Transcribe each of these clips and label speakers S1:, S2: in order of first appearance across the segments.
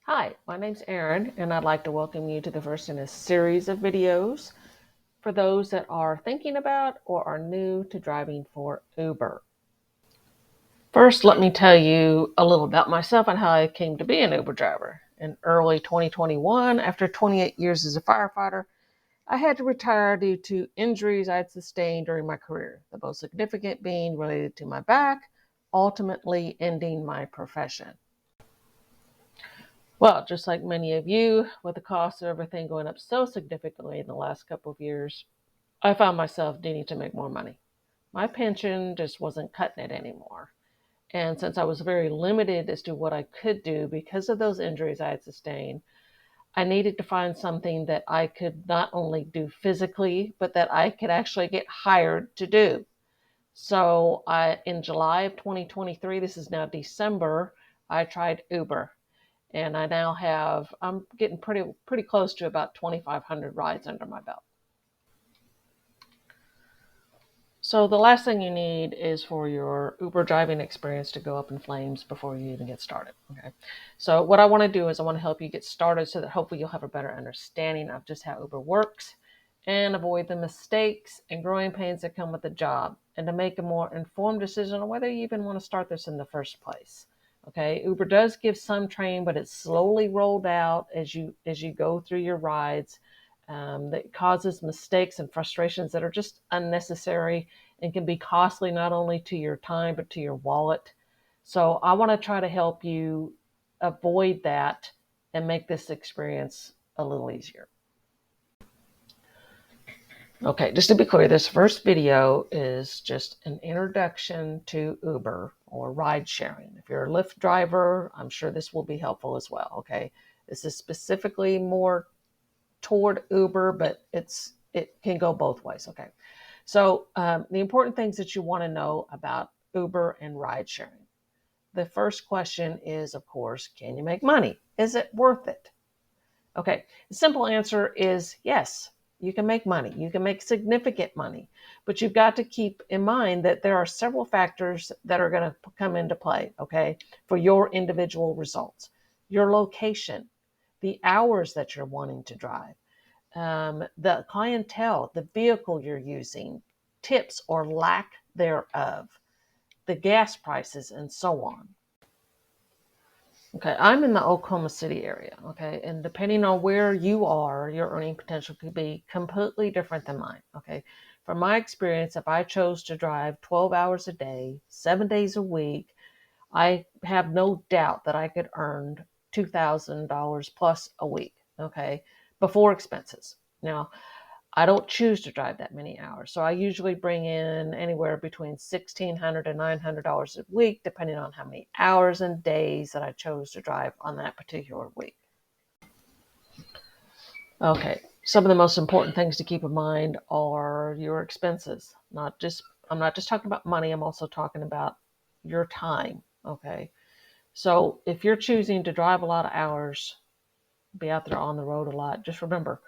S1: Hi, my name's Erin, and I'd like to welcome you to the first in a series of videos for those that are thinking about or are new to driving for Uber. First, let me tell you a little about myself and how I came to be an Uber driver. In early 2021, after 28 years as a firefighter, I had to retire due to injuries I had sustained during my career, the most significant being related to my back, ultimately ending my profession. Well, just like many of you, with the cost of everything going up so significantly in the last couple of years, I found myself needing to make more money. My pension just wasn't cutting it anymore. And since I was very limited as to what I could do because of those injuries I had sustained, I needed to find something that I could not only do physically, but that I could actually get hired to do. So in July of 2023, this is now December, I tried Uber. And I'm getting pretty close to about 2,500 rides under my belt. So the last thing you need is for your Uber driving experience to go up in flames before you even get started. Okay. So what I want to do is I want to help you get started so that hopefully you'll have a better understanding of just how Uber works and avoid the mistakes and growing pains that come with the job, and to make a more informed decision on whether you even want to start this in the first place. Okay. Uber does give some training, but it's slowly rolled out as you go through your rides. That causes mistakes and frustrations that are just unnecessary and can be costly not only to your time but to your wallet. So I want to try to help you avoid that and make this experience a little easier. Okay, just to be clear, this first video is just an introduction to Uber or ride sharing. If you're a Lyft driver, I'm sure this will be helpful as well. Okay, this is specifically more toward Uber, but it can go both ways. Okay, so the important things that you want to know about Uber and ride sharing. The first question is, of course, can you make money? Is it worth it? Okay, the simple answer is yes. You can make money. You can make significant money, but you've got to keep in mind that there are several factors that are going to come into play, okay, for your individual results. Your location, the hours that you're wanting to drive, the clientele, the vehicle you're using, tips or lack thereof, the gas prices, and so on. Okay, I'm in the Oklahoma City area. Okay, and depending on where you are, your earning potential could be completely different than mine. Okay, from my experience, if I chose to drive 12 hours a day, 7 days a week, I have no doubt that I could earn $2,000 plus a week. Okay, before expenses. Now, I don't choose to drive that many hours. So I usually bring in anywhere between $1,600 and $900 a week, depending on how many hours and days that I chose to drive on that particular week. Okay, some of the most important things to keep in mind are your expenses. I'm not just talking about money, I'm also talking about your time. Okay, so if you're choosing to drive a lot of hours, be out there on the road a lot, just remember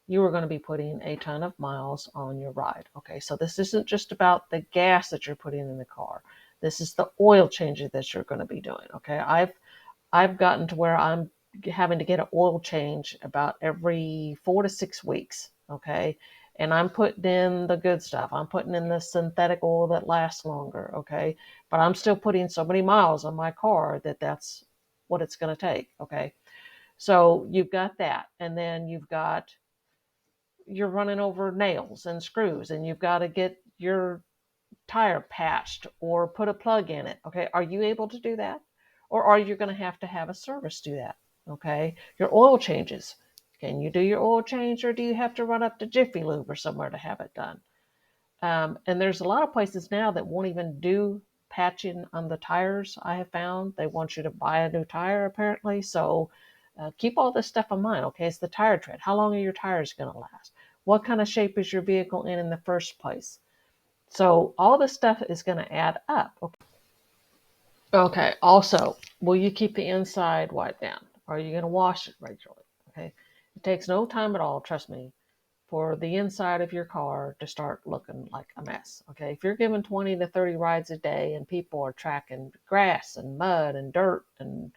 S1: you are going to be putting a ton of miles on your ride. Okay, so this isn't just about the gas that you're putting in the car. This is the oil changes that you're going to be doing. Okay, I've gotten to where I'm having to get an oil change about every 4 to 6 weeks. Okay, and I'm putting in the good stuff. I'm putting in the synthetic oil that lasts longer. Okay, but I'm still putting so many miles on my car that that's what it's going to take. Okay, so you've got that, and then you're running over nails and screws, and you've got to get your tire patched or put a plug in it. Okay, are you able to do that? Or are you going to have a service do that? Okay, your oil changes. Can you do your oil change, or do you have to run up to Jiffy Lube or somewhere to have it done? And there's a lot of places now that won't even do patching on the tires. I have found they want you to buy a new tire apparently. So keep all this stuff in mind. Okay, it's the tire tread. How long are your tires going to last? What kind of shape is your vehicle in the first place? So all this stuff is going to add up. Okay. Also, will you keep the inside wiped down? Are you going to wash it regularly? Okay. It takes no time at all, trust me, for the inside of your car to start looking like a mess. Okay. If you're giving 20 to 30 rides a day and people are tracking grass and mud and dirt and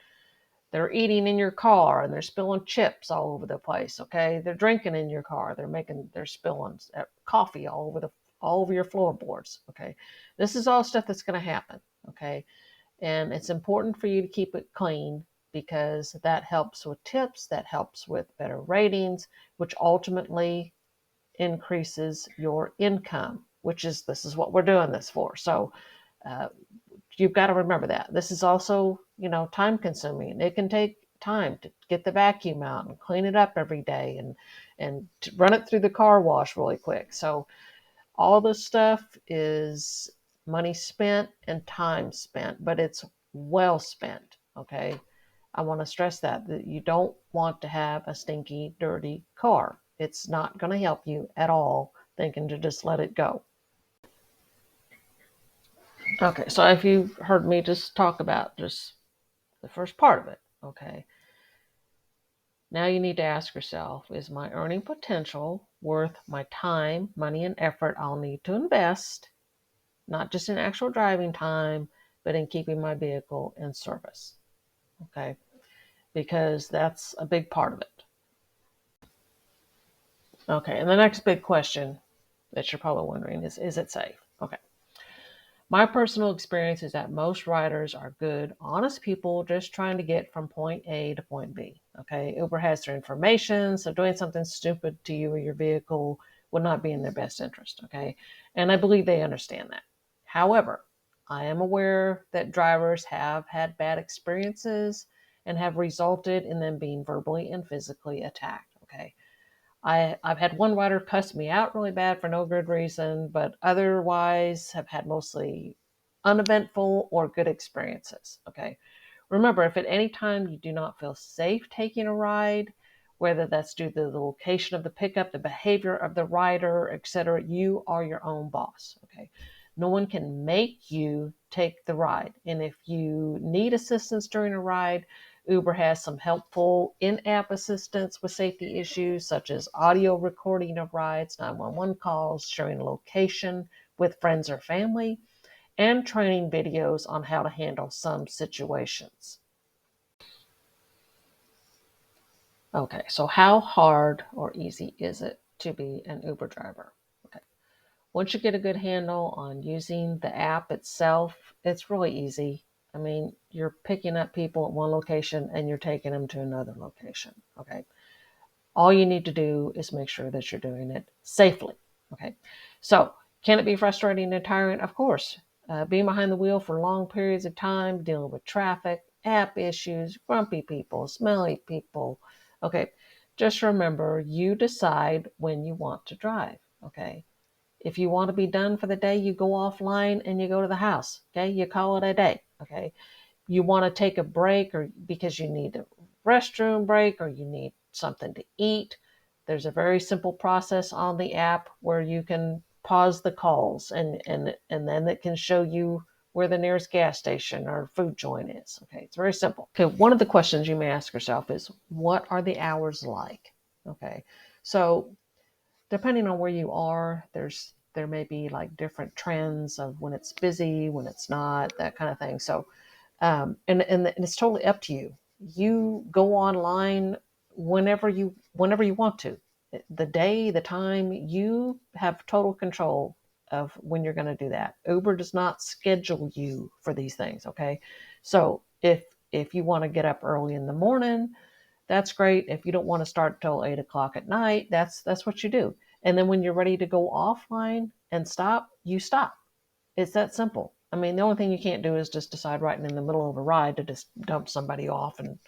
S1: They're eating in your car and they're spilling chips all over the place. Okay. They're drinking in your car. They're spilling coffee all over your floorboards. Okay. This is all stuff that's going to happen. Okay. And it's important for you to keep it clean because that helps with tips, that helps with better ratings, which ultimately increases your income, this is what we're doing this for. So, uh, you've got to remember that this is also, time consuming. It can take time to get the vacuum out and clean it up every day and to run it through the car wash really quick. So all this stuff is money spent and time spent, but it's well spent. Okay. I want to stress that you don't want to have a stinky, dirty car. It's not going to help you at all thinking to just let it go. Okay, so if you've heard me just talk about just the first part of it, okay, now you need to ask yourself, is my earning potential worth my time, money, and effort I'll need to invest, not just in actual driving time, but in keeping my vehicle in service? Okay, because that's a big part of it. Okay, and the next big question that you're probably wondering is it safe? Okay. My personal experience is that most riders are good, honest people just trying to get from point A to point B. Okay. Uber has their information, so doing something stupid to you or your vehicle would not be in their best interest. Okay. And I believe they understand that. However, I am aware that drivers have had bad experiences and have resulted in them being verbally and physically attacked. Okay. I've had one rider cuss me out really bad for no good reason, but otherwise have had mostly uneventful or good experiences. Okay. Remember, if at any time you do not feel safe taking a ride, whether that's due to the location of the pickup, the behavior of the rider, etc., you are your own boss. Okay. No one can make you take the ride. And if you need assistance during a ride, Uber has some helpful in-app assistance with safety issues such as audio recording of rides, 911 calls, sharing location with friends or family, and training videos on how to handle some situations. Okay, so how hard or easy is it to be an Uber driver? Okay, once you get a good handle on using the app itself, it's really easy. I mean, you're picking up people at one location and you're taking them to another location. Okay, all you need to do is make sure that you're doing it safely. Okay. So, can it be frustrating and tiring? Of course. Being behind the wheel for long periods of time, dealing with traffic, app issues, grumpy people, smelly people. Okay. Just remember, you decide when you want to drive. Okay. If you want to be done for the day, you go offline and you go to the house. Okay. You call it a day. Okay. You want to take a break or because you need a restroom break or you need something to eat, there's a very simple process on the app where you can pause the calls and then it can show you where the nearest gas station or food joint is. Okay, it's very simple. Okay, one of the questions you may ask yourself is, what are the hours like? Okay, so depending on where you are, there may be like different trends of when it's busy, when it's not, that kind of thing. So and it's totally up to you. You go online whenever you want to. The day, the time, you have total control of when you're going to do that. Uber does not schedule you for these things. Okay, so if you want to get up early in the morning, that's great. If you don't want to start till 8 o'clock at night, that's what you do. And then when you're ready to go offline and stop, you stop. It's that simple. I mean, the only thing you can't do is just decide right in the middle of a ride to just dump somebody off and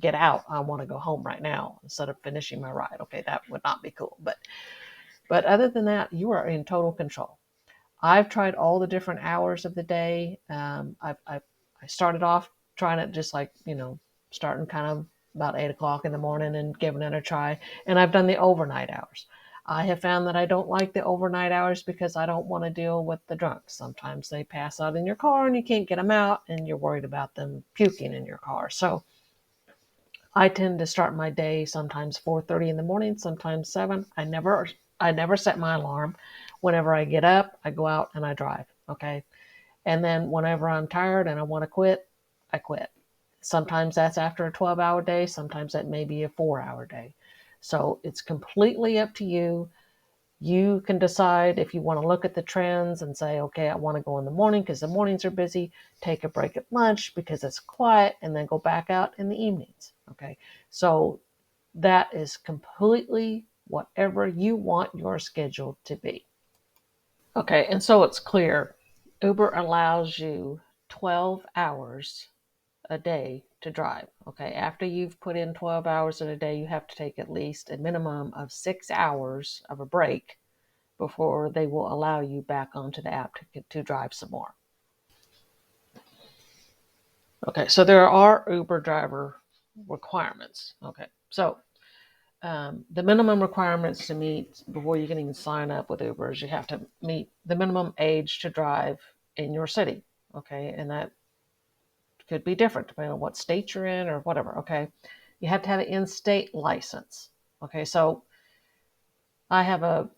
S1: get out. I want to go home right now instead of finishing my ride. Okay, that would not be cool. But other than that, you are in total control. I've tried all the different hours of the day. I started off trying it just like, starting kind of about 8 o'clock in the morning and giving it a try. And I've done the overnight hours. I have found that I don't like the overnight hours because I don't want to deal with the drunks. Sometimes they pass out in your car and you can't get them out and you're worried about them puking in your car. So I tend to start my day sometimes 4:30 in the morning, sometimes 7. I never set my alarm. Whenever I get up, I go out and I drive. Okay. And then whenever I'm tired and I want to quit, I quit. Sometimes that's after a 12-hour day, sometimes that may be a 4-hour day. So it's completely up to you. You can decide if you want to look at the trends and say, okay, I want to go in the morning because the mornings are busy, take a break at lunch because it's quiet, and then go back out in the evenings. Okay. So that is completely whatever you want your schedule to be. Okay. And so it's clear Uber allows you 12 hours a day to drive. Okay. After you've put in 12 hours in a day, you have to take at least a minimum of 6 hours of a break before they will allow you back onto the app to drive some more. Okay, so there are Uber driver requirements. Okay, so the minimum requirements to meet before you can even sign up with Uber is you have to meet the minimum age to drive in your city. Okay, and that could be different depending on what state you're in or whatever. Okay, you have to have an in-state license. Okay, so I have a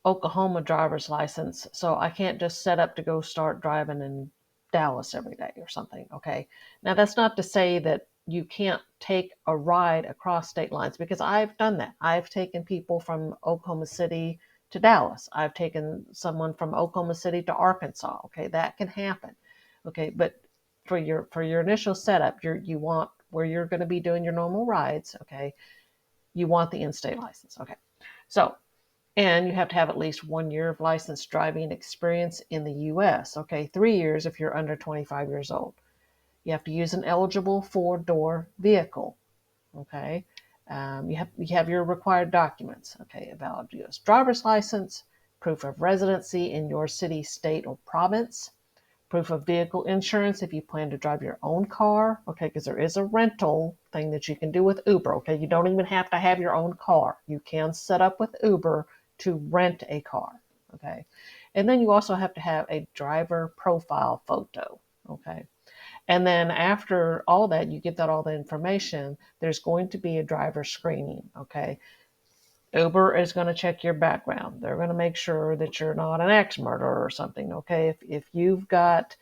S1: Oklahoma driver's license, so I can't just set up to go start driving in Dallas every day or something. Okay. Now, that's not to say that you can't take a ride across state lines because I've done that. I've taken people from Oklahoma City to Dallas. I've taken someone from Oklahoma City to Arkansas. Okay. That can happen. Okay. But for your initial setup, you want where you're going to be doing your normal rides. Okay. You want the in-state license. Okay. So and you have to have at least 1 year of licensed driving experience in the US. Okay, 3 years if you're under 25 years old. You have to use an eligible four-door vehicle. Okay, you have your required documents. Okay, a valid US driver's license, proof of residency in your city, state, or province, proof of vehicle insurance if you plan to drive your own car. Okay, because there is a rental thing that you can do with Uber. Okay, you don't even have to have your own car. You can set up with Uber to rent a car. Okay, and then you also have to have a driver profile photo. Okay, and then after all that, you get that all the information. There's going to be a driver screening. Okay, Uber is going to check your background. They're going to make sure that you're not an ex murderer or something. Okay. If you've got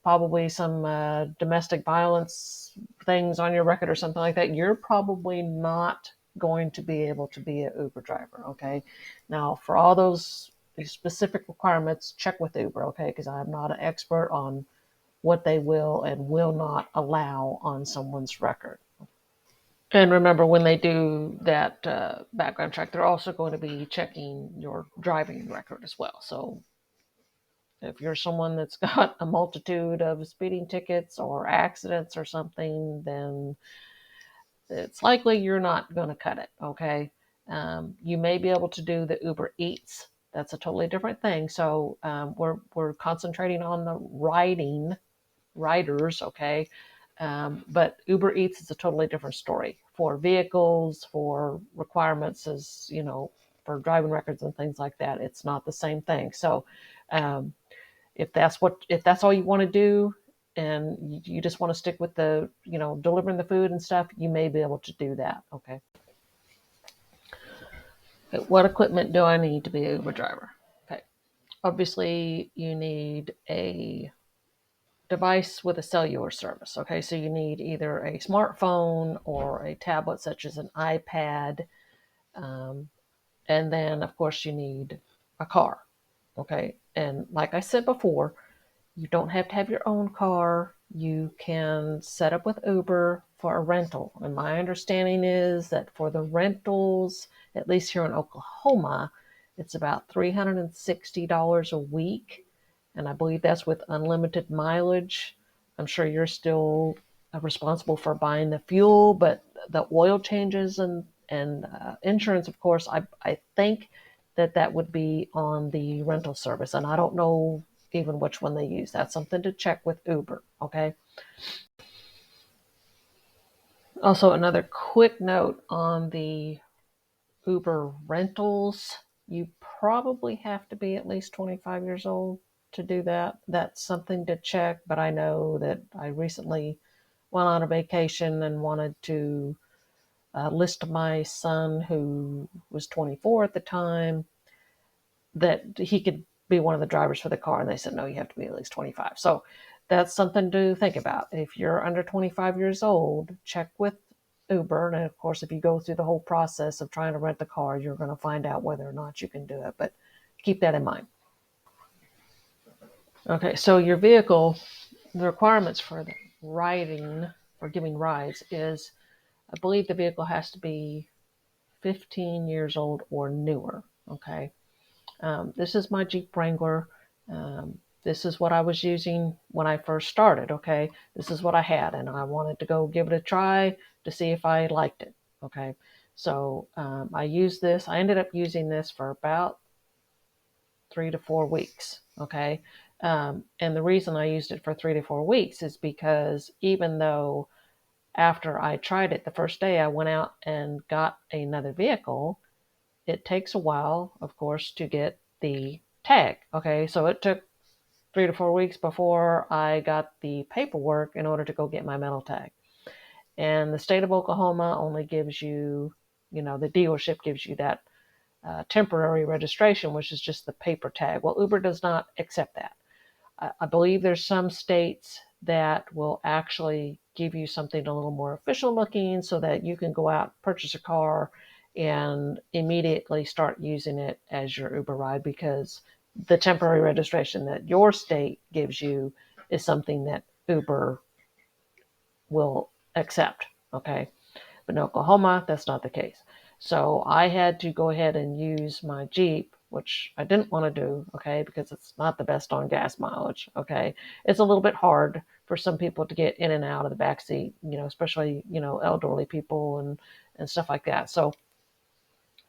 S1: probably some domestic violence things on your record or something like that, you're probably not going to be able to be an Uber driver. Okay. Now, for all those specific requirements, check with Uber. Okay. Because I'm not an expert on what they will and will not allow on someone's record. And remember, when they do that background check, they're also going to be checking your driving record as well. So if you're someone that's got a multitude of speeding tickets or accidents or something, then it's likely you're not going to cut it. Okay. You may be able to do the Uber Eats. That's a totally different thing. So we're concentrating on the riders. Okay. But Uber Eats is a totally different story for vehicles, for requirements as, for driving records and things like that. It's not the same thing. So, um, if that's all you want to do and you just want to stick with the, delivering the food and stuff, you may be able to do that. Okay. What equipment do I need to be an Uber driver? Okay. Obviously, you need a device with a cellular service. Okay, so you need either a smartphone or a tablet, such as an iPad, um, and then of course you need a car. Okay, and like I said before, you don't have to have your own car. You can set up with Uber for a rental. And my understanding is that for the rentals, at least here in Oklahoma, it's about $360 a week. And I believe that's with unlimited mileage. I'm sure you're still responsible for buying the fuel, but the oil changes and insurance, of course, I think that would be on the rental service. And I don't know even which one they use. That's something to check with Uber. Okay. Also, another quick note on the Uber rentals. You probably have to be at least 25 years old to do that. That's something to check, but I know that I recently went on a vacation and wanted to list my son, who was 24 at the time, that he could be one of the drivers for the car. And they said, no, you have to be at least 25. So that's something to think about. If you're under 25 years old, check with Uber. And of course, if you go through the whole process of trying to rent a car, you're going to find out whether or not you can do it. But keep that in mind. Okay, so your vehicle, the requirements for the riding or giving rides is, I believe the vehicle has to be 15 years old or newer. Okay. This is my Jeep Wrangler. This is what I was using when I first started. Okay. This is what I had, and I wanted to go give it a try to see if I liked it. Okay. So I used this. I ended up using this for about 3 to 4 weeks. Okay. And the reason I used it for 3 to 4 weeks is because even though after I tried it the first day, I went out and got another vehicle, it takes a while, of course, to get the tag. Okay, so it took 3 to 4 weeks before I got the paperwork in order to go get my metal tag. And the state of Oklahoma only gives you, the dealership gives you that temporary registration, which is just the paper tag. Well, Uber does not accept that. I believe there's some states that will actually give you something a little more official looking so that you can go out, purchase a car, and immediately start using it as your Uber ride, because the temporary registration that your state gives you is something that Uber will accept. Okay. But in Oklahoma, that's not the case. So I had to go ahead and use my Jeep, which I didn't want to do, okay, because it's not the best on gas mileage, okay. It's a little bit hard for some people to get in and out of the back seat, especially, elderly people and stuff like that. So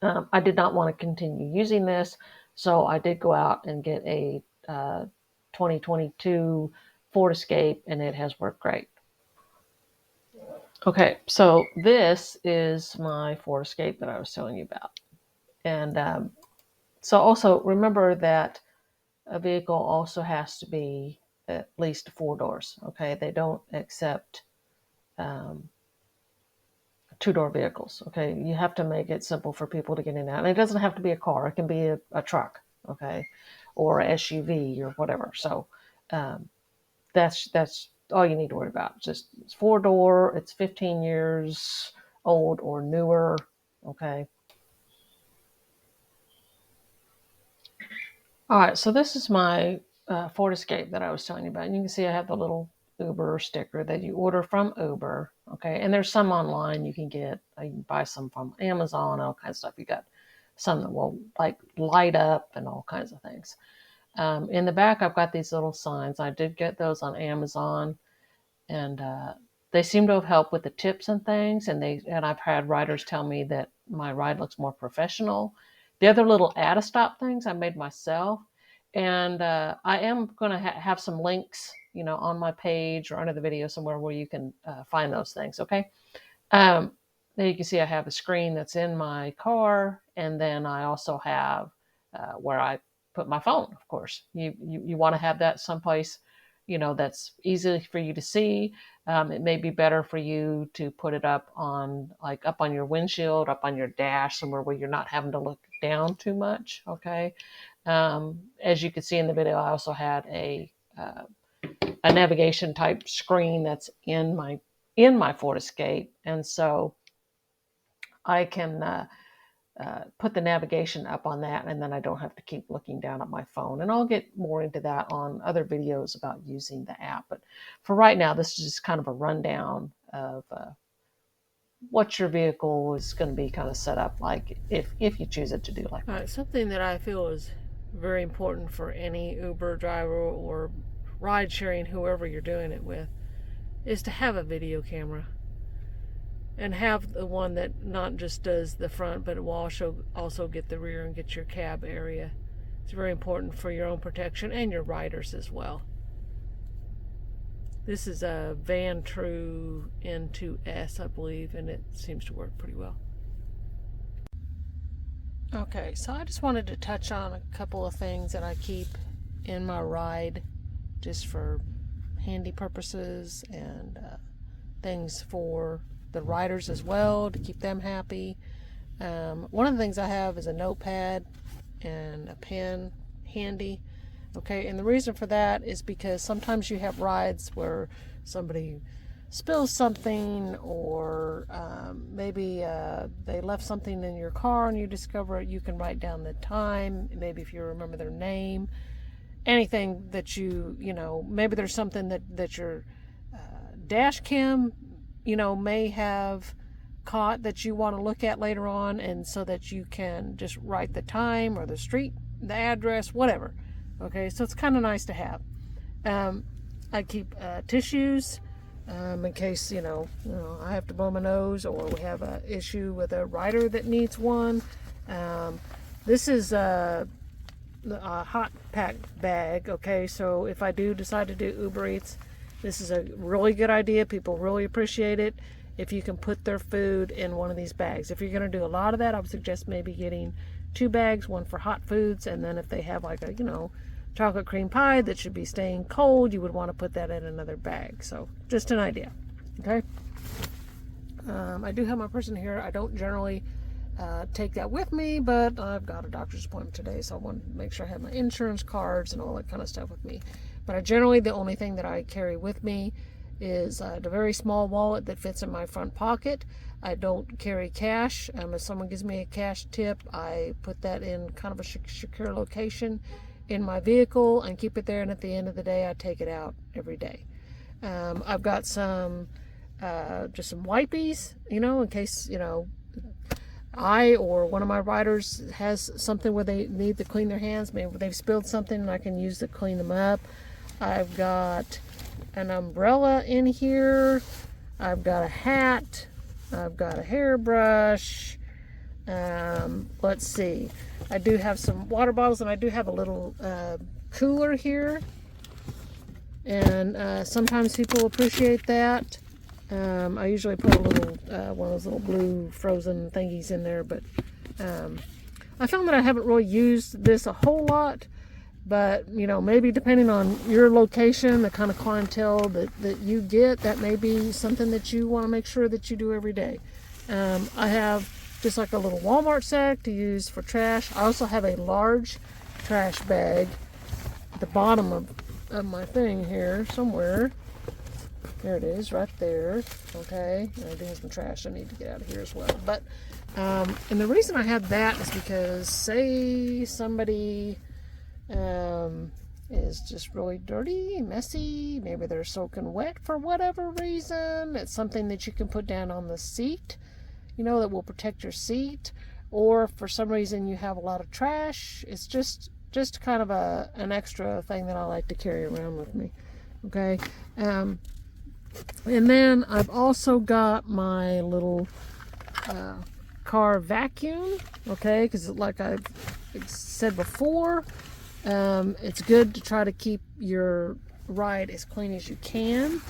S1: I did not want to continue using this. So I did go out and get a 2022 Ford Escape, and it has worked great. Okay, so this is my Ford Escape that I was telling you about. And so also remember that a vehicle also has to be at least 4 doors. Okay, they don't accept um, 2 door vehicles. Okay, you have to make it simple for people to get in and out. And it doesn't have to be a car, it can be a truck, okay, or a SUV or whatever. So um, that's all you need to worry about. Just it's 4 door, it's 15 years old or newer. Okay. All right. So this is my Ford Escape that I was telling you about. And you can see I have the little Uber sticker that you order from Uber. Okay. And there's some online you can get. You can buy some from Amazon, all kinds of stuff. You got some that will like light up and all kinds of things. In the back, I've got these little signs. I did get those on Amazon, and they seem to have helped with the tips and things. And I've had riders tell me that my ride looks more professional. The other little add a stop things I made myself, and I am going to have some links, on my page or under the video somewhere where you can find those things. Okay. Um, there you can see I have a screen that's in my car, and then I also have where I put my phone. Of course, you want to have that someplace, that's easy for you to see. It may be better for you to put it up on your windshield, up on your dash, somewhere where you're not having to look down too much. Okay. As you can see in the video, I also had a navigation type screen that's in my Ford Escape, and so I can put the navigation up on that, and then I don't have to keep looking down at my phone. And I'll get more into that on other videos about using the app. But for right now, this is just kind of a rundown of what your vehicle is going to be kind of set up like if you choose it to do like that. All right, something that I feel is very important for any Uber driver or ride sharing, whoever you're doing it with, is to have a video camera, and have the one that not just does the front, but it will also get the rear and get your cab area. It's very important for your own protection and your riders as well. This is a Van True N2S, I believe, and it seems to work pretty well. Okay, so I just wanted to touch on a couple of things that I keep in my ride just for handy purposes, and things for the riders as well to keep them happy. One of the things I have is a notepad and a pen handy.
S2: Okay, and the reason for that is because sometimes you have rides where somebody spills something, or maybe they left something in your car and you discover it. You can write down the time, maybe if you remember their name, anything that maybe there's something that your dash cam, may have caught that you want to look at later on, and so that you can just write the time or the street, the address, whatever. Okay, so it's kind of nice to have. Um, I keep tissues in case I have to blow my nose, or we have an issue with a rider that needs one. Um, this is a hot pack bag. Okay, so if I do decide to do Uber Eats, this is a really good idea. People really appreciate it if you can put their food in one of these bags. If you're going to do a lot of that, I would suggest maybe getting 2 bags, one for hot foods, and then if they have like a chocolate cream pie that should be staying cold, you would want to put that in another bag. So just an idea. Okay. I do have my person here. I don't generally take that with me, but I've got a doctor's appointment today, so I want to make sure I have my insurance cards and all that kind of stuff with me. But the only thing that I carry with me is the very small wallet that fits in my front pocket. I don't carry cash. If someone gives me a cash tip, I put that in kind of a secure location in my vehicle and keep it there, and at the end of the day, I take it out every day. I've got just some wipies, in case, I or one of my riders has something where they need to clean their hands. Maybe they've spilled something and I can use to clean them up. I've got an umbrella in here. I've got a hat. I've got a hairbrush. Let's see. I do have some water bottles, and I do have a little cooler here. And sometimes people appreciate that. I usually put a little one of those little blue frozen thingies in there, but I found that I haven't really used this a whole lot. But maybe depending on your location, the kind of clientele that you get, that may be something that you want to make sure that you do every day. I have just like a little Walmart sack to use for trash. I also have a large trash bag at the bottom of my thing here somewhere. There it is, right there. Okay, and I do have some trash I need to get out of here as well. But and the reason I have that is because, say somebody is just really dirty, messy, maybe they're soaking wet for whatever reason. It's something that you can put down on the seat, that will protect your seat. Or for some reason you have a lot of trash. It's just kind of an extra thing that I like to carry around with me. Okay. And then I've also got my little car vacuum, okay, because like I've said before, it's good to try to keep your ride as clean as you can.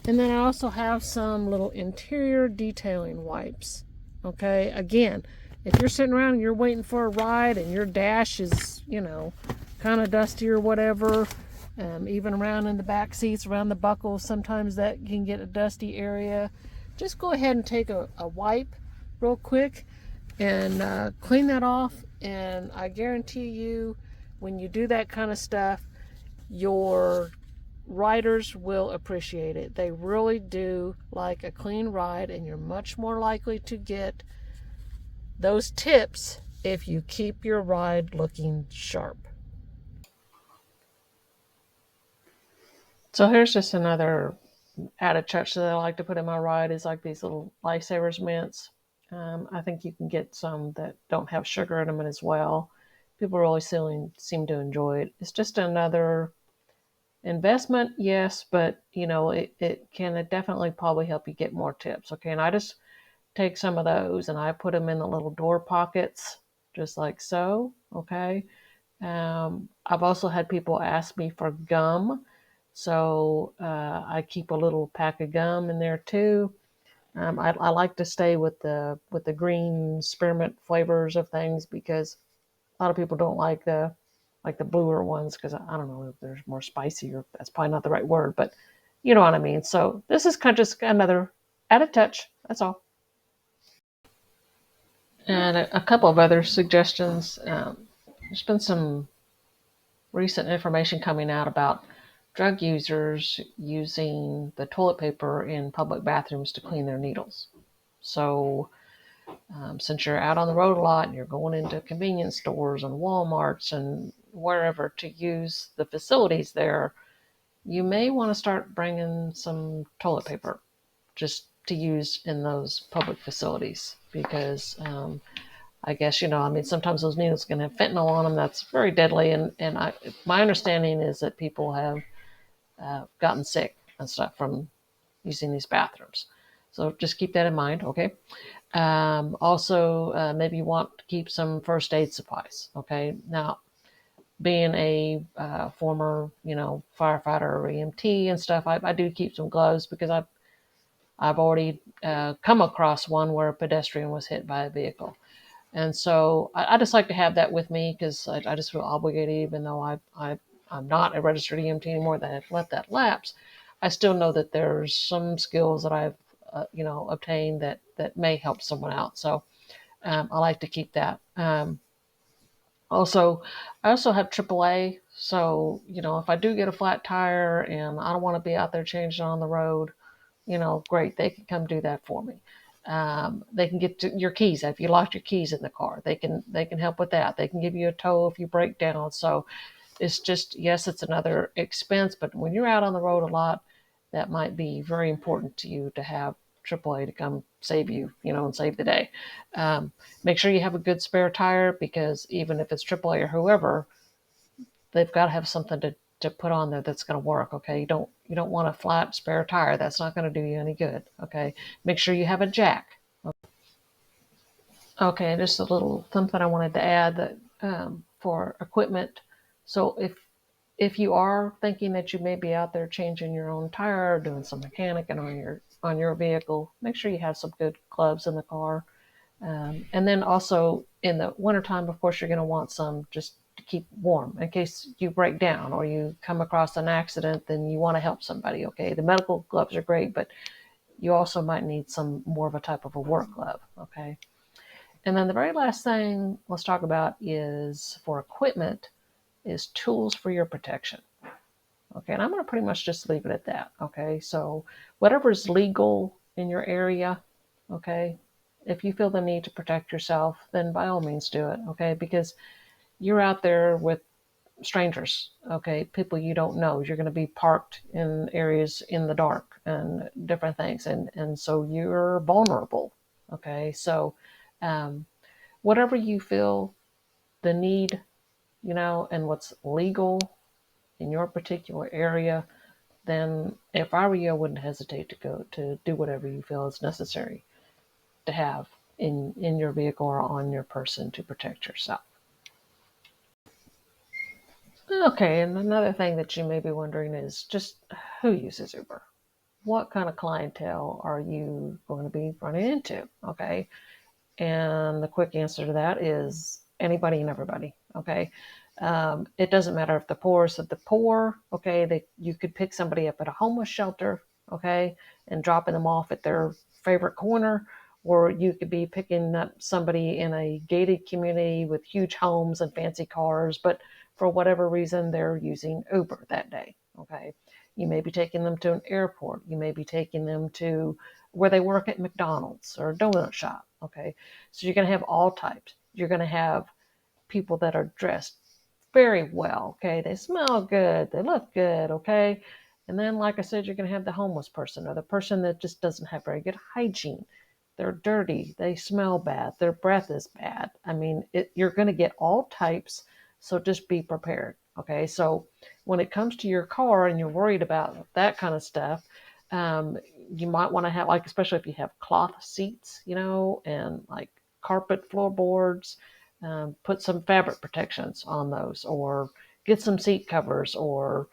S2: And then I also have some little interior detailing wipes, okay. Again, if you're sitting around and you're waiting for a ride and your dash is, kind of dusty or whatever, even around in the back seats, around the buckles, sometimes that can get a dusty area. Just go ahead and take a wipe real quick and clean that off. And I guarantee you, when you do that kind of stuff, your riders will appreciate it. They really do like a clean ride, and you're much more likely to get those tips if you keep your ride looking sharp.
S1: So here's just another added touch that I like to put in my ride is like these little Lifesavers mints. I think you can get some that don't have sugar in them as well. People really seem to enjoy it. It's just another investment, yes, but it can definitely probably help you get more tips. Okay, and I just take some of those and I put them in the little door pockets, just like so. Okay. I've also had people ask me for gum, so I keep a little pack of gum in there too. I like to stay with the green spearmint flavors of things because a lot of people don't like the bluer ones because I don't know if they're more spicy, or that's probably not the right word, but you know what I mean. So this is kind of just another added touch. That's all. And a couple of other suggestions. There's been some recent information coming out about drug users using the toilet paper in public bathrooms to clean their needles. So, since you're out on the road a lot and you're going into convenience stores and Walmarts and wherever to use the facilities there, you may want to start bringing some toilet paper just to use in those public facilities because I guess, I mean, sometimes those needles can have fentanyl on them. That's very deadly. And my understanding is that people have gotten sick and stuff from using these bathrooms. So just keep that in mind, okay? Also, maybe you want to keep some first aid supplies, okay? Now, being a former, firefighter or EMT and stuff, I do keep some gloves because I've already come across one where a pedestrian was hit by a vehicle. And so I just like to have that with me because I just feel obligated, even though I'm not a registered EMT anymore, that I've let that lapse. I still know that there's some skills that I've, obtained that may help someone out. So I like to keep that. Also, I also have AAA. So, if I do get a flat tire and I don't want to be out there changing on the road, great, they can come do that for me. They can get to your keys if you lost your keys in the car. They can help with that. They can give you a tow if you break down. So it's just, yes, it's another expense, but when you're out on the road a lot, that might be very important to you to have AAA to come save you, and save the day. Um, Make sure you have a good spare tire because even if it's AAA or whoever, they've got to have something to put on there that's going to work. Okay, you don't want a flat spare tire. That's not going to do you any good. Okay, make sure you have a jack. Okay, just a little something I wanted to add that for equipment. So if you are thinking that you may be out there changing your own tire or doing some mechanicing on your vehicle, make sure you have some good gloves in the car. And then also in the wintertime, of course, you're going to want some just to keep warm in case you break down or you come across an accident, then you want to help somebody. Okay, the medical gloves are great, but you also might need some more of a type of a work glove. Okay, and then the very last thing let's talk about is for equipment is tools for your protection. Okay, and I'm going to pretty much just leave it at that. Okay, so whatever is legal in your area, okay, if you feel the need to protect yourself, then by all means do it. Okay, because you're out there with strangers, okay, people you don't know. You're going to be parked in areas in the dark and different things, and so you're vulnerable. Okay, so um, whatever you feel the need, and what's legal in your particular area, then if I were you, I wouldn't hesitate to go to do whatever you feel is necessary to have in your vehicle or on your person to protect yourself. Okay, and another thing that you may be wondering is just who uses Uber? What kind of clientele are you going to be running into? Okay, and the quick answer to that is anybody and everybody. Okay. It doesn't matter if the poorest of the poor, okay, you could pick somebody up at a homeless shelter, okay, and dropping them off at their favorite corner, or you could be picking up somebody in a gated community with huge homes and fancy cars, but for whatever reason, they're using Uber that day, okay. You may be taking them to an airport. You may be taking them to where they work at McDonald's or a donut shop, okay. So you're going to have all types. You're going to have people that are dressed very well, okay? They smell good, they look good, okay? And then, like I said, you're going to have the homeless person or the person that just doesn't have very good hygiene. They're dirty, they smell bad, their breath is bad. I mean, you're going to get all types, so just be prepared, okay? So when it comes to your car and you're worried about that kind of stuff, um, you might want to have, like, especially if you have cloth seats, and like carpet floorboards, put some fabric protections on those, or get some seat covers, or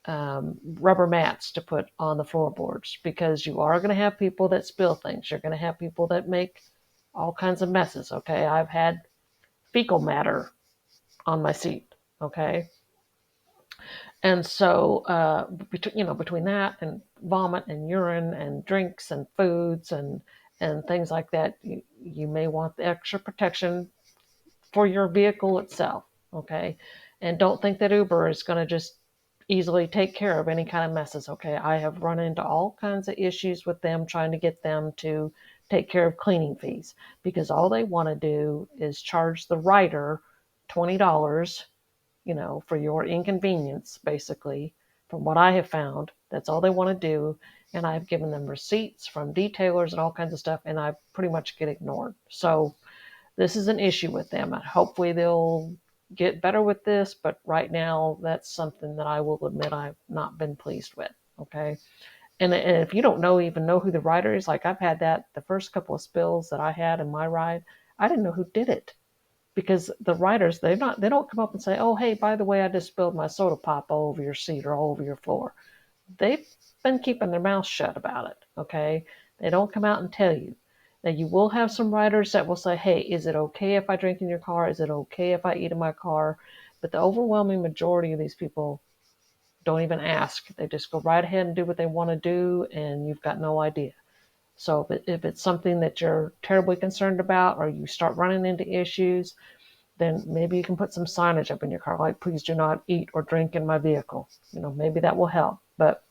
S1: rubber mats to put on the floorboards, because you are going to have people that spill things. You're going to have people that make all kinds of messes. Okay, I've had fecal matter on my seat. Okay, and so between that and vomit and urine and drinks and foods and things like that, you may want the extra protection for your vehicle itself. Okay, And don't think that Uber is going to just easily take care of any kind of messes. Okay, I have run into all kinds of issues with them trying to get them to take care of cleaning fees, because all they want to do is charge the rider $20, for your inconvenience, basically. From what I have found, that's all they want to do. And I've given them receipts from detailers and all kinds of stuff, and I pretty much get ignored. So this is an issue with them. Hopefully they'll get better with this, but right now that's something that I will admit I've not been pleased with. Okay. And if you don't even know who the rider is, like I've had that the first couple of spills that I had in my ride, I didn't know who did it, because the riders, they don't come up and say, oh hey, by the way, I just spilled my soda pop all over your seat or all over your floor. They've been keeping their mouth shut about it. Okay. They don't come out and tell you. Now, you will have some riders that will say, hey, is it okay if I drink in your car? Is it okay if I eat in my car? But the overwhelming majority of these people don't even ask. They just go right ahead and do what they want to do, and you've got no idea. So if it's something that you're terribly concerned about, or you start running into issues, then maybe you can put some signage up in your car, like, please do not eat or drink in my vehicle. Maybe that will help. But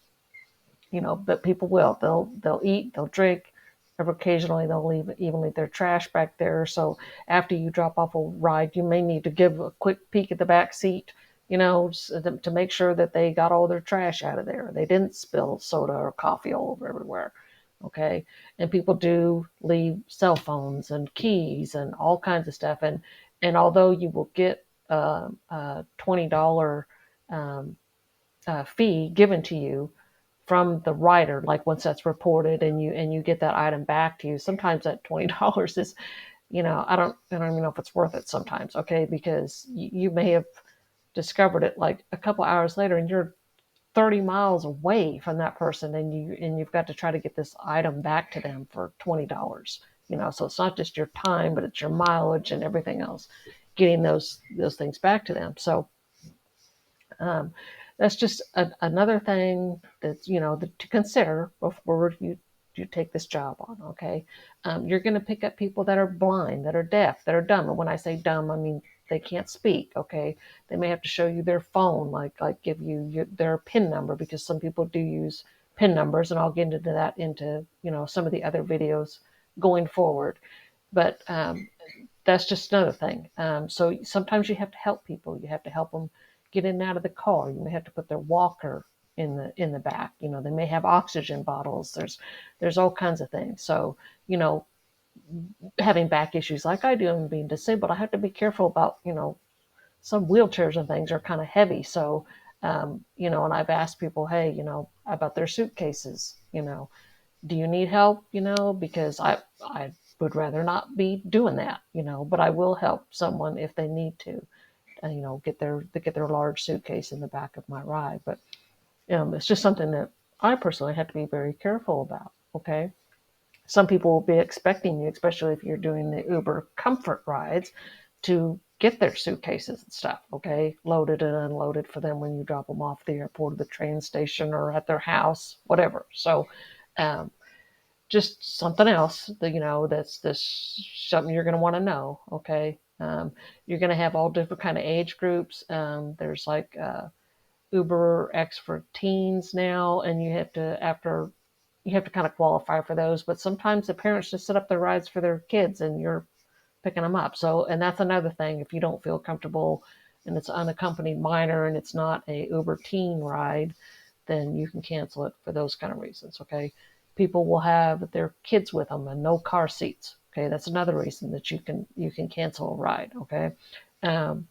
S1: people will. They'll eat, they'll drink. Every occasionally they'll leave their trash back there. So after you drop off a ride, you may need to give a quick peek at the back seat, to make sure that they got all their trash out of there. They didn't spill soda or coffee all over everywhere. Okay. And people do leave cell phones and keys and all kinds of stuff. And although you will get a $20 um, fee given to you from the writer, like once that's reported and you get that item back to you, sometimes that $20 is, I don't even know if it's worth it sometimes. Okay, because you may have discovered it like a couple hours later, and you're 30 miles away from that person, and you've got to try to get this item back to them for $20. So it's not just your time, but it's your mileage and everything else, getting those things back to them. So um, that's just another thing that's, to consider before you take this job on. Okay. You're going to pick up people that are blind, that are deaf, that are dumb. And when I say dumb, I mean they can't speak. Okay. They may have to show you their phone, like give you their PIN number, because some people do use PIN numbers, and I'll get into that into, some of the other videos going forward. But that's just another thing. So sometimes you have to help people. You have to help them get in and out of the car. You may have to put their walker in the back. They may have oxygen bottles. There's all kinds of things. So having back issues like I do, and being disabled, I have to be careful about, some wheelchairs and things are kind of heavy. So and I've asked people, hey, about their suitcases. Do you need help? Because I would rather not be doing that. But I will help someone if they need to. Get their large suitcase in the back of my ride. But it's just something that I personally have to be very careful about. Okay. Some people will be expecting you, especially if you're doing the Uber comfort rides, to get their suitcases and stuff, okay, loaded and unloaded for them when you drop them off at the airport or the train station or at their house, whatever. So, um, just something else that, that's something you're going to want to know. Okay. You're going to have all different kind of age groups. There's like Uber X for teens now, and you have to kind of qualify for those. But sometimes the parents just set up their rides for their kids, and you're picking them up. So, and that's another thing. If you don't feel comfortable and it's unaccompanied minor and it's not a Uber teen ride, then you can cancel it for those kind of reasons. Okay. People will have their kids with them and no car seats. Okay. That's another reason that you can cancel a ride. Okay. Um,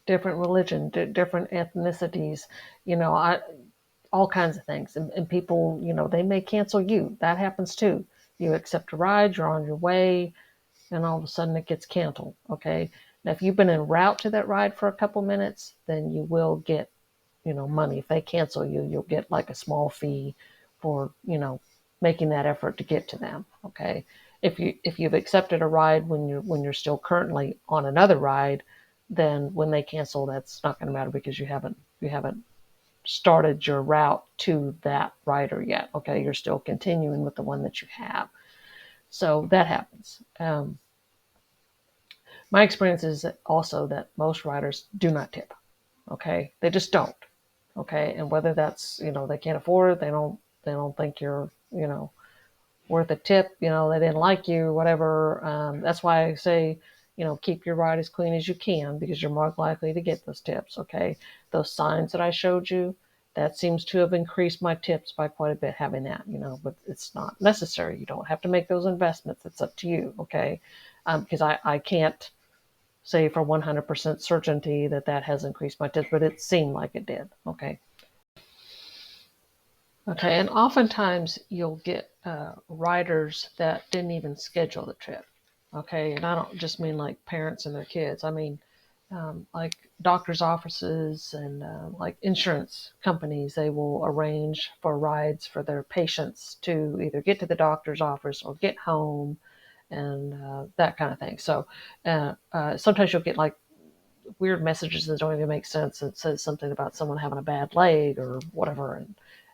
S1: Different religion, different ethnicities, all kinds of things. And people, they may cancel you. That happens too. You accept a ride, you're on your way, and all of a sudden it gets canceled. Okay. Now, if you've been en route to that ride for a couple minutes, then you will get, money. If they cancel you, you'll get like a small fee for, making that effort to get to them. Okay. If you've accepted a ride when you're still currently on another ride, then when they cancel, that's not going to matter, because you haven't started your route to that rider yet. Okay. You're still continuing with the one that you have. So that happens. My experience is also that most riders do not tip. Okay, they just don't. Okay, and whether that's, they can't afford it, they don't think you're, worth a tip, they didn't like you, whatever. That's why I say, keep your ride as clean as you can, because you're more likely to get those tips. Okay, those signs that I showed you, that seems to have increased my tips by quite a bit, having that, but it's not necessary. You don't have to make those investments. It's up to you. Okay, because I can't say for 100% certainty that that has increased my tips, but it seemed like it did. Okay. Okay, and oftentimes you'll get riders that didn't even schedule the trip. Okay, and I don't just mean like parents and their kids. I mean like doctors' offices and like insurance companies. They will arrange for rides for their patients to either get to the doctor's office or get home, and that kind of thing. So sometimes you'll get like weird messages that don't even make sense. It says something about someone having a bad leg or whatever,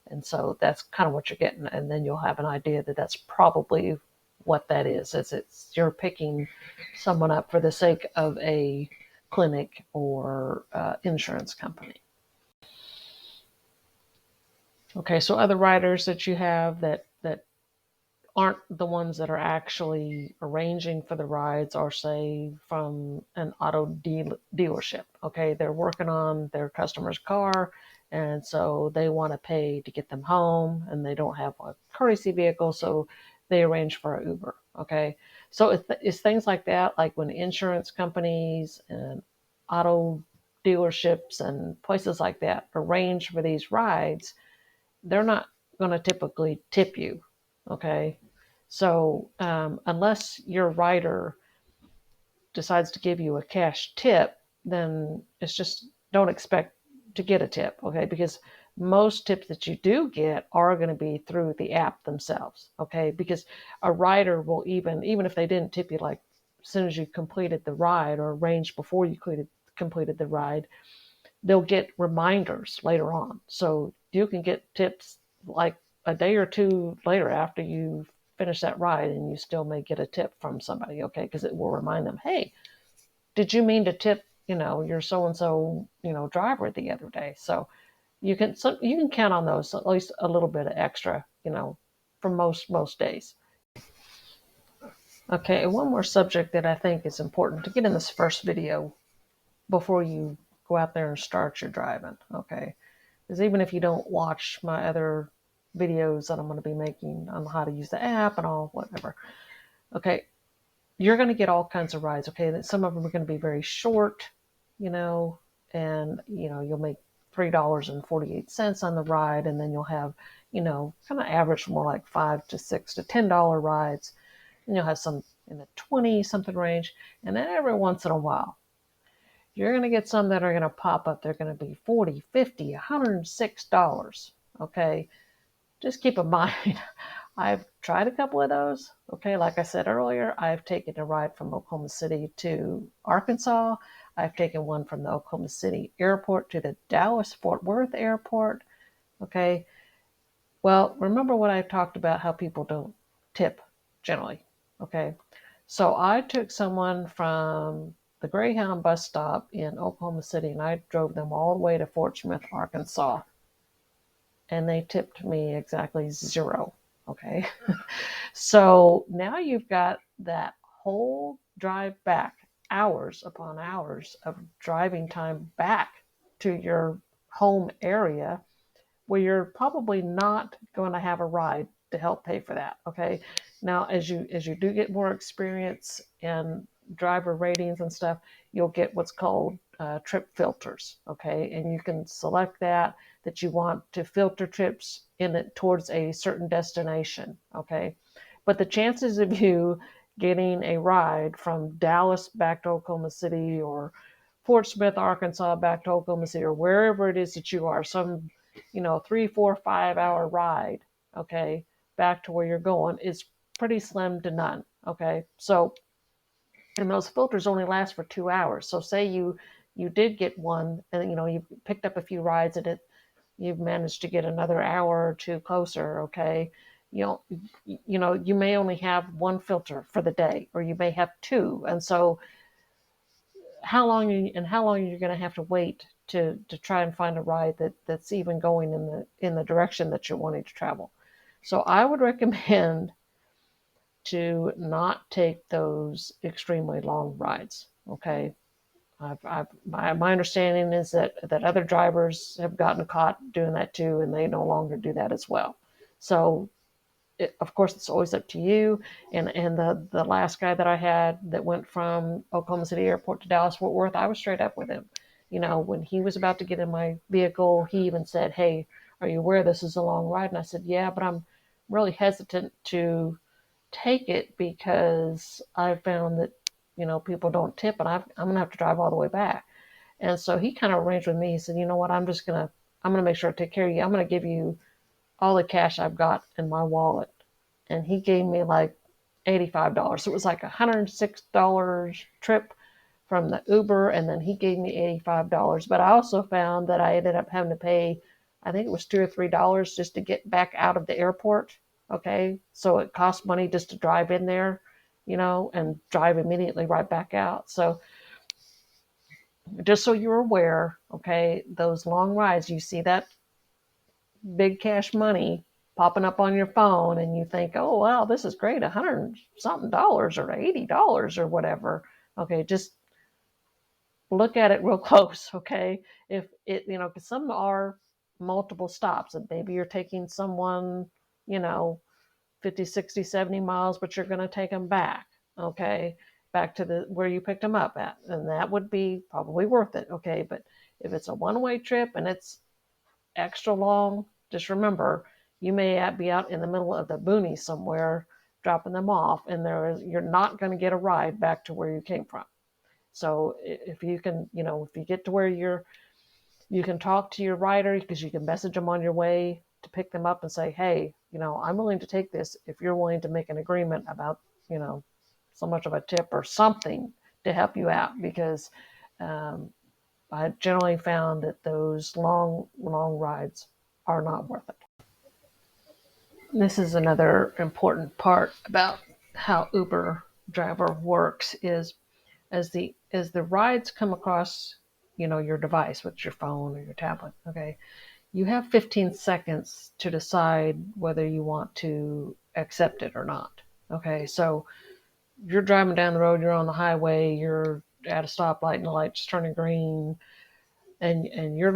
S1: and so that's kind of what you're getting, and then you'll have an idea that that's probably what that is. It's you're picking someone up for the sake of a clinic or insurance company. Okay, so other riders that you have that aren't the ones that are actually arranging for the rides, or say from an dealership. Okay, they're working on their customer's car, and so they want to pay to get them home, and they don't have a courtesy vehicle, so they arrange for an Uber. Okay, so it's things like that, like when insurance companies and auto dealerships and places like that arrange for these rides, they're not going to typically tip you. Okay. So unless your rider decides to give you a cash tip, then it's just don't expect to get a tip. Okay. Because most tips that you do get are going to be through the app themselves. Okay. Because a rider will, even if they didn't tip you like as soon as you completed the ride or arranged before you completed the ride, they'll get reminders later on. So you can get tips like a day or two later after you finish that ride, and you still may get a tip from somebody. Okay, because it will remind them, hey, did you mean to tip, your so and so, driver the other day? So you can count on those, at least a little bit of extra, for most days. Okay, and one more subject that I think is important to get in this first video before you go out there and start your driving. Okay, because even if you don't watch my other videos that I'm going to be making on how to use the app and all whatever, okay, you're going to get all kinds of rides. Okay, some of them are going to be very short, you know, and you'll make $3.48 on the ride, and then you'll have kind of average more like $5 to $6 to $10 rides, and you'll have some in the 20 something range, and then every once in a while you're going to get some that are going to pop up. They're going to be 40, 50, $106. Okay. Just keep in mind, I've tried a couple of those. Okay. Like I said earlier, I've taken a ride from Oklahoma City to Arkansas. I've taken one from the Oklahoma City airport to the Dallas Fort Worth airport. Okay. Well, remember what I talked about, how people don't tip generally. Okay. So I took someone from the Greyhound bus stop in Oklahoma City, and I drove them all the way to Fort Smith, Arkansas, and they tipped me exactly zero. Okay. So now you've got that whole drive back, hours upon hours of driving time back to your home area, where you're probably not going to have a ride to help pay for that. Okay. Now, as you do get more experience in driver ratings and stuff, you'll get what's called trip filters. Okay, and you can select that you want to filter trips in it towards a certain destination. Okay, but the chances of you getting a ride from Dallas back to Oklahoma City, or Fort Smith, Arkansas back to Oklahoma City, or wherever it is that you are, some 3, 4, 5 hour ride, okay, back to where you're going, is pretty slim to none. Okay, so and those filters only last for 2 hours. So say you did get one, and you picked up a few rides, and you've managed to get another hour or two closer. Okay, you may only have one filter for the day, or you may have two, and so how long are you going to have to wait to try and find a ride that's even going in the direction that you're wanting to travel. So I would recommend to not take those extremely long rides. Okay. My understanding is that other drivers have gotten caught doing that too, and they no longer do that as well. So of course, it's always up to you. And the last guy that I had that went from Oklahoma City Airport to Dallas Fort Worth, I was straight up with him. When he was about to get in my vehicle, he even said, "Hey, are you aware this is a long ride?" And I said, "Yeah, but I'm really hesitant to take it because I found that people don't tip, and I'm gonna have to drive all the way back." And so he kind of arranged with me. He said, "You know what? I'm gonna make sure I take care of you. I'm gonna give you all the cash I've got in my wallet." And he gave me like $85. So it was like $106 trip from the Uber, and then he gave me $85. But I also found that I ended up having to pay, I think it was $2 or $3 just to get back out of the airport. Okay, so it cost money just to drive in there, and drive immediately right back out. So just so you're aware, okay, those long rides, you see that big cash money popping up on your phone and you think, oh, wow, this is great, 100 something dollars or $80 or whatever. Okay, just look at it real close. Okay, if it, because some are multiple stops and maybe you're taking someone, you know, 50, 60, 70 miles, but you're going to take them back. Okay, back to the where you picked them up at, and that would be probably worth it. Okay, but if it's a one-way trip and it's extra long, just remember you may be out in the middle of the boonies somewhere dropping them off, and you're not going to get a ride back to where you came from. So if you can, if you get to where you can talk to your rider because you can message them on your way to pick them up and say, hey, I'm willing to take this if you're willing to make an agreement about, you know, so much of a tip or something to help you out because um, I generally found that those long, long rides are not worth it. This is another important part about how Uber driver works is as the rides come across, your device, with your phone or your tablet, okay, you have 15 seconds to decide whether you want to accept it or not. Okay, so you're driving down the road, you're on the highway, you're at a stoplight and the light's turning green, and you're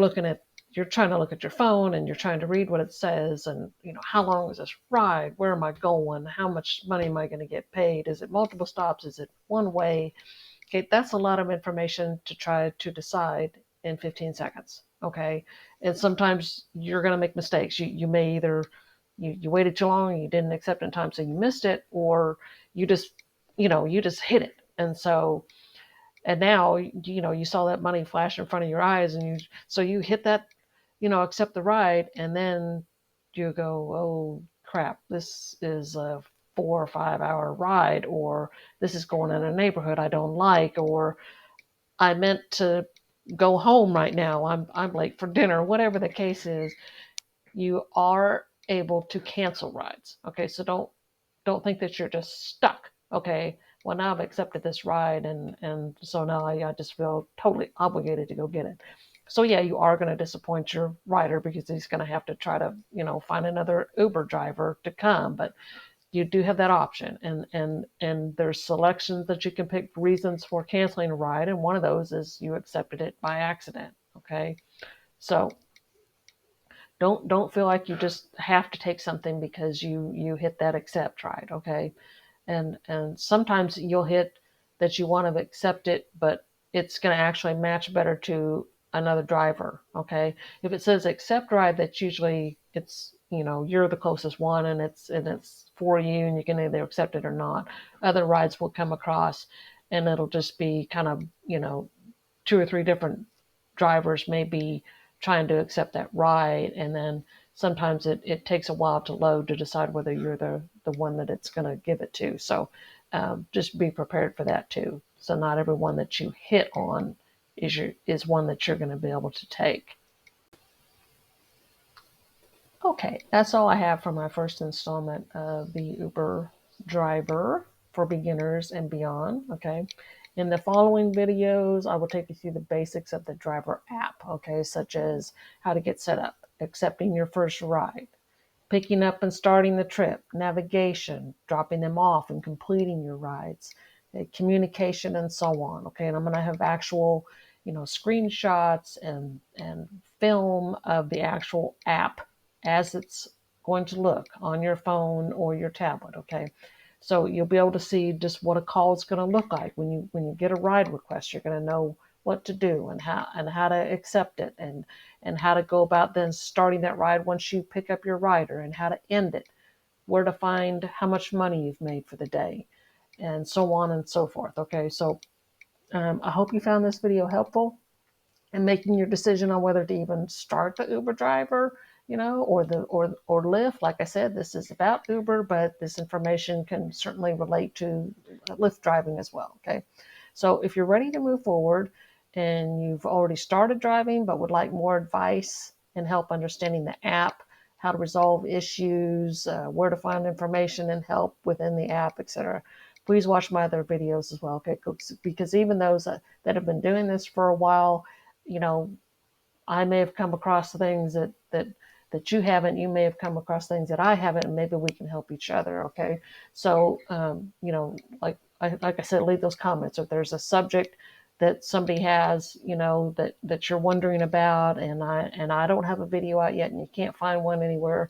S1: trying to look at your phone and you're trying to read what it says, and how long is this ride, where am I going, how much money am I going to get paid, is it multiple stops, is it one way. Okay, that's a lot of information to try to decide in 15 seconds. Okay, and sometimes you're going to make mistakes. You may either you waited too long and you didn't accept in time, so you missed it, or you just you just hit it, and now you saw that money flash in front of your eyes, and you hit that, accept the ride, and then you go, oh crap, this is a 4 or 5 hour ride, or this is going in a neighborhood I don't like, or I meant to go home right now, I'm late for dinner, whatever the case is. You are able to cancel rides. Okay, so don't think that you're just stuck. Okay, well now I've accepted this ride, and so now I just feel totally obligated to go get it. So yeah, you are going to disappoint your rider because he's going to have to try to find another Uber driver to come, but you do have that option, and there's selections that you can pick reasons for canceling a ride, and one of those is you accepted it by accident. Okay, so don't feel like you just have to take something because you hit that accept ride. Okay, and sometimes you'll hit that you want to accept it, but it's going to actually match better to another driver. Okay, if it says accept ride, that's usually it's you're the closest one, and it's for you, and you can either accept it or not. Other rides will come across, and it'll just be kind of two or three different drivers may be trying to accept that ride, and then sometimes it takes a while to load to decide whether you're the one that it's going to give it to. So just be prepared for that too. So not everyone that you hit on is one that you're going to be able to take. Okay, that's all I have for my first installment of the Uber driver for beginners and beyond. Okay, In the following videos, I will take you through the basics of the driver app, okay, such as how to get set up, accepting your first ride, picking up and starting the trip, navigation, dropping them off and completing your rides, communication, and so on. Okay, and I'm going to have actual, screenshots and film of the actual app as it's going to look on your phone or your tablet. Okay, so you'll be able to see just what a call is going to look like when you get a ride request. You're going to know what to do and how to accept it and how to go about then starting that ride once you pick up your rider and how to end it, where to find how much money you've made for the day, and so on and so forth. Okay, so I hope you found this video helpful and making your decision on whether to even start the Uber driver, or Lyft. Like I said, this is about Uber, but this information can certainly relate to Lyft driving as well. Okay, so if you're ready to move forward and you've already started driving but would like more advice and help understanding the app, how to resolve issues, where to find information and help within the app, etc., please watch my other videos as well. Okay, because even those that have been doing this for a while, you know, I may have come across things that you haven't. You may have come across things that I haven't, and maybe we can help each other. Okay, so like I said, leave those comments if there's a subject that somebody has, that you're wondering about, and I don't have a video out yet, and you can't find one anywhere.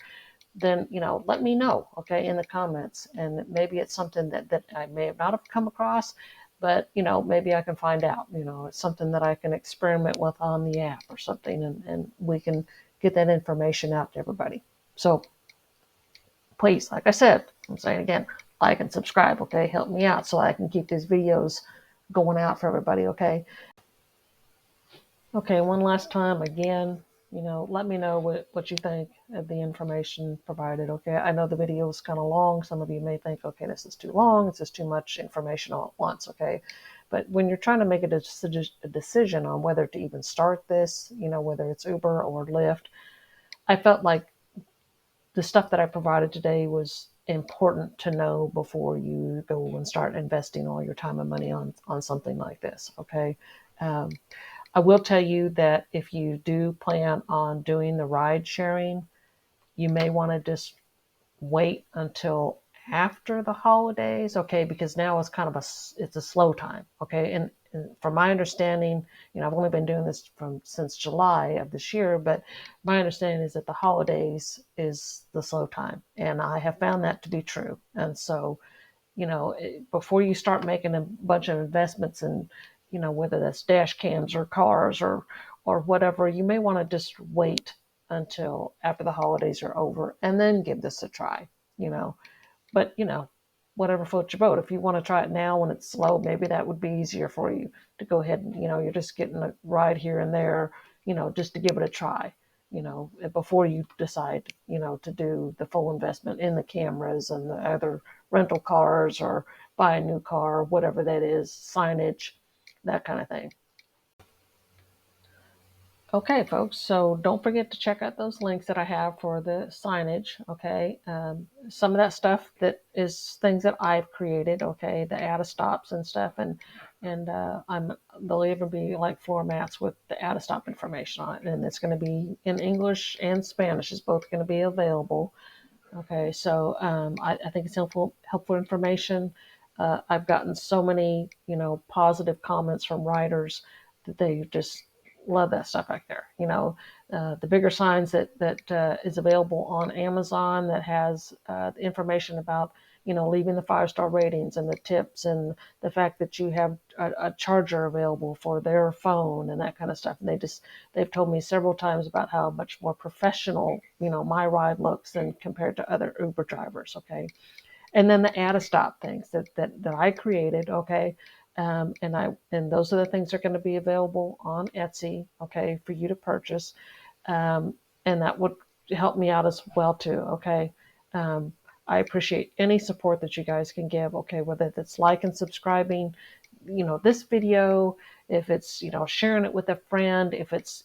S1: Then let me know, okay, in the comments, and maybe it's something that I may have not have come across, but maybe I can find out. It's something that I can experiment with on the app or something, and we can get that information out to everybody. So please, like I said, I'm saying again, like and subscribe, okay, help me out so I can keep these videos going out for everybody. Okay, one last time again, let me know what you think of the information provided. Okay, I know the video is kind of long. Some of you may think, okay, this is too long. It's just too much information all at once. Okay, but when you're trying to make a decision on whether to even start this, whether it's Uber or Lyft, I felt like the stuff that I provided today was important to know before you go and start investing all your time and money on something like this. Okay. Um, I will tell you that if you do plan on doing the ride sharing, you may want to just wait until after the holidays, okay? Because now it's kind of it's a slow time, okay? And from my understanding, I've only been doing this since July of this year, but my understanding is that the holidays is the slow time, and I have found that to be true. And so before you start making a bunch of investments in, whether that's dash cams or cars or whatever, you may want to just wait until after the holidays are over and then give this a try, you know. But whatever floats your boat. If you want to try it now when it's slow, maybe that would be easier for you to go ahead and you're just getting a ride here and there, just to give it a try, before you decide, to do the full investment in the cameras and the other rental cars or buy a new car, whatever that is, signage, that kind of thing. Okay, folks, so don't forget to check out those links that I have for the signage, okay? Some of that stuff that is things that I've created, okay? The out of stops and stuff, and there'll even be like floor mats with the out of stop information on it, and it's going to be in English and Spanish. It's both going to be available. Okay, so I think it's helpful information. I've gotten so many, positive comments from writers that they just love that stuff back there. The bigger signs that is available on Amazon that has the information about, leaving the 5-star ratings and the tips and the fact that you have a charger available for their phone and that kind of stuff. And they've told me several times about how much more professional, my ride looks than compared to other Uber drivers. Okay. And then the add a stop things that I created. Okay. And those are the things that are going to be available on Etsy. Okay. For you to purchase. And that would help me out as well too. Okay. Um, I appreciate any support that you guys can give. Okay. Whether it's like and subscribing, this video, if it's sharing it with a friend, if it's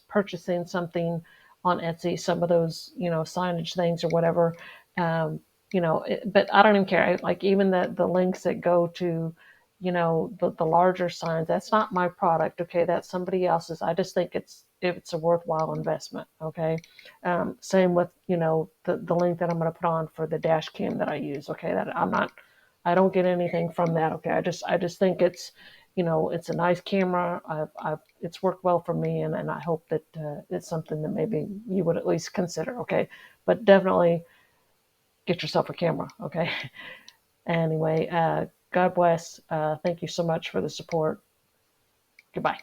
S1: purchasing something on Etsy, some of those signage things or whatever, but I don't even care. Like even the links that go to the larger signs, that's not my product. Okay, that's somebody else's. I just think it's a worthwhile investment. Okay, same with the link that I'm going to put on for the dash cam that I use. Okay, that I don't get anything from that. Okay, I just think it's a nice camera. It's worked well for me, and I hope that it's something that maybe you would at least consider. Okay, but definitely get yourself a camera. Okay. Anyway, God bless. Thank you so much for the support. Goodbye.